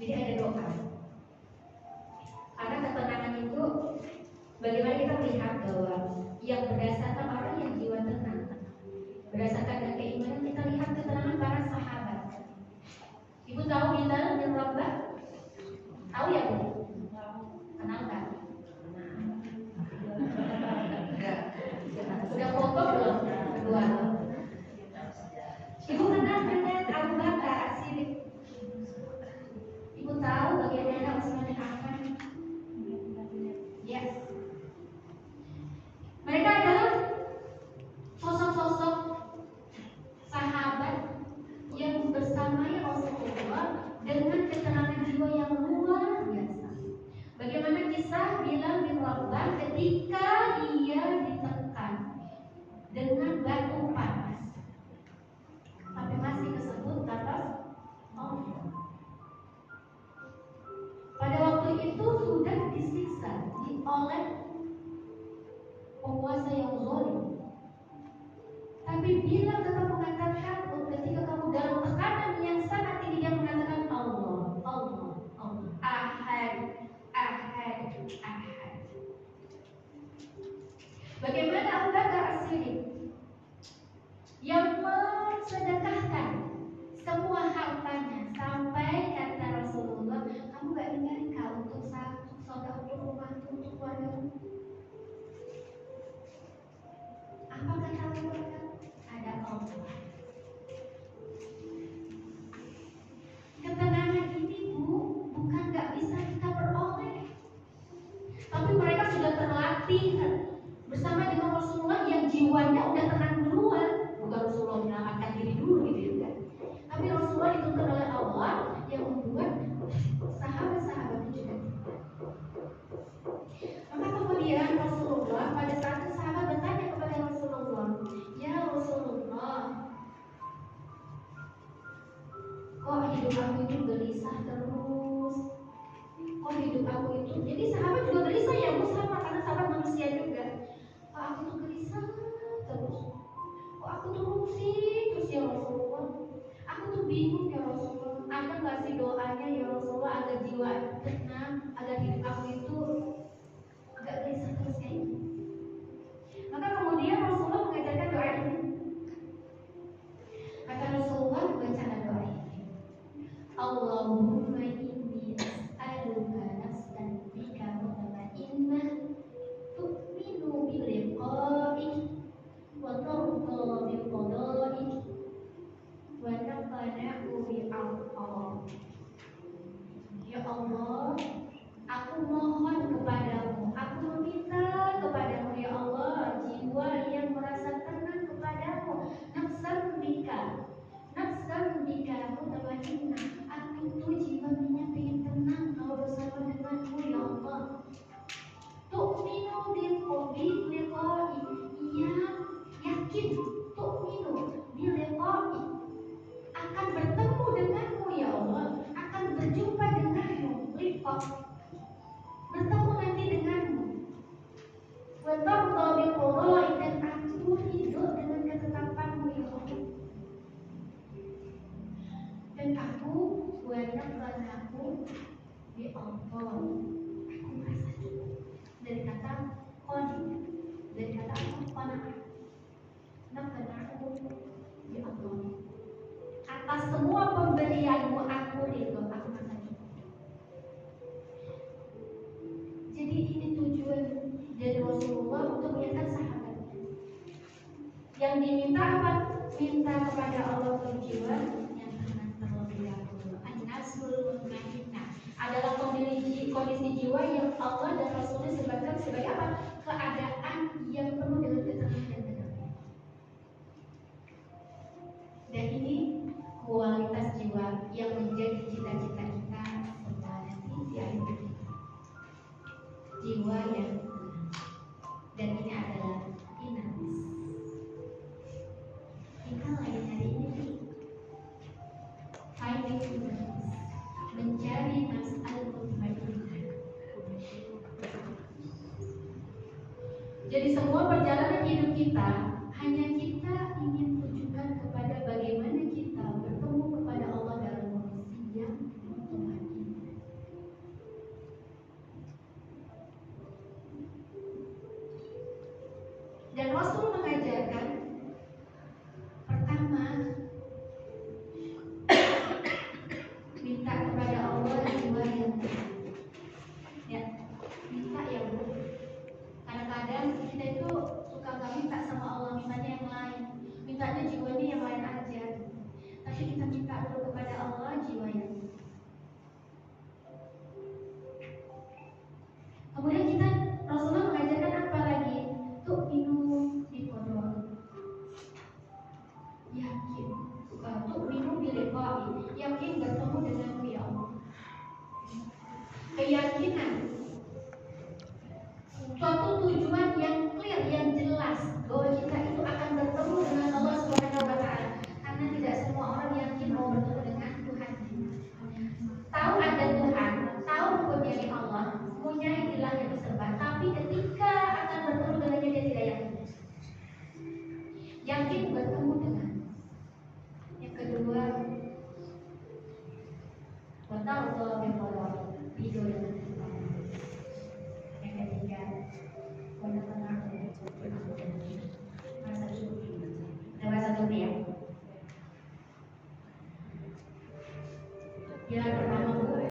Jadi ada doa. Karena ketenangan itu, bagaimana kita melihat bahwa yang berdasarkan orang yang jiwa tenang, berdasarkan dengan keimanan, kita lihat ketenangan para sahabat. Ibu tahu Bilal bin Rabah? Tahu ya Bu? Kenal kan? Sudah foto belum? Dua. Ibu kenal dengan Abu Bakar As-Siddiq. Ibu tahu bagaimana Utsman bin Affan? Yes. Mereka adalah sosok-sosok sahabat yang bersamai Rasulullah dengan ketenangan jiwa yang luar biasa. Bagaimana kisah Bilal bin Rabah ketika dia ditekan dengan batu panas, tapi masih kesebut atas Allah. Pada waktu itu sudah disiksa oleh penguasa yang zalim, tapi Bilal tetap mengatakan, ketika kamu dalam tekanan yang sangat tinggi, dia mengatakan Allah, Allah, Allah, Ahad, Ahad, Ahad. Bagaimana Abu Bakar As-Siddiq yang mensedekahkan semua hartanya, sampai kata Rasulullah, kamu gak dengar kau untuk satu saudara, untuk rumah, untuk keluarga? Apa kata Abu Bakar? Ada Allah. Ketenangan ini bukan gak bisa kita peroleh, tapi mereka sudah terlatih bersama dengan Rasulullah yang jiwanya udah tenang duluan. Bukan Rasulullah menyelamatkan diri dulu gitu ya, tapi Rasulullah dituntut oleh Allah yang membuat sahabat-sahabat juga. Maka kemudian Rasulullah, pada saat itu sahabat bertanya kepada Rasulullah, ya Rasulullah, kok hidup aku itu gelisah terus? Kok hidup aku itu? Jadi sahabat juga gelisah ya Bu, sama, karena sahabat manusia juga. Kok aku tuh gelisah terus? Kok aku tuh pusing terus ya Rasulullah? Aku tuh bingung ya Rasulullah. Ada nggak sih doanya ya Rasulullah agar jiwa tenang, agar hidup aku itu agak gelisah terus kayak ini? Maka kemudian Rasulullah mengajarkan doa ini. Kata Rasulullah, bacalah doa ini. Allahumma inni as'aluka nafsan bika mutmainnah tu'minu bil liqa'ik wa tarda bi qada'ik wa taqna'u bi Allah. Ya Allah, aku mohon kepadamu, aku meminta kepadamu ya Allah, jiwa yang merasa tenang kepadamu. Nafsan bika mutmainnah. Aku itu jiwanya pengen tenang kalau bersama denganmu ya Allah. Tu'minu bil liqa'i, iya yakin, tu'minu bil liqa'i, akan bertemu denganmu ya Allah, akan berjumpa denganmu, liqa, bertemu nanti denganmu. Wa tarda bi qada'i, dan aku hidup dengan ketetapanmu ya Allah. Dan aku banyak aku di Allah, aku merasa cukup. Dari kata qani, dari kata qanaah, aku di Allah. Atas semua pemberianmu aku ridho, aku merasa cukup. Jadi ini tujuan dari Rasulullah untuk mengingatkan sahabatnya. Yang diminta apa? Minta kepada Allah untuk jiwa yang tenang terlebih dahulu. An-nasul mutmainnah adalah kondisi jiwa yang Allah dan Rasulnya sebutkan sebagai apa? Keadaan yang penuh dengan ketenangan dan kedamaian. Dan ini kualitas jiwa yang menjadi cita-cita kita setelah nanti di akhir hidup. Jiwa yang tenang. Dan ini adalah inanis. Kita lagi hari ini finding inanis, mencari nafs al-mutmainnah. Jadi semua perjalanan hidup kita hanya kita ingin tujukan kepada bagaimana kita bertemu kepada Allah dalam kondisi yang mutmainnah. tentang sholat yang pada videonya.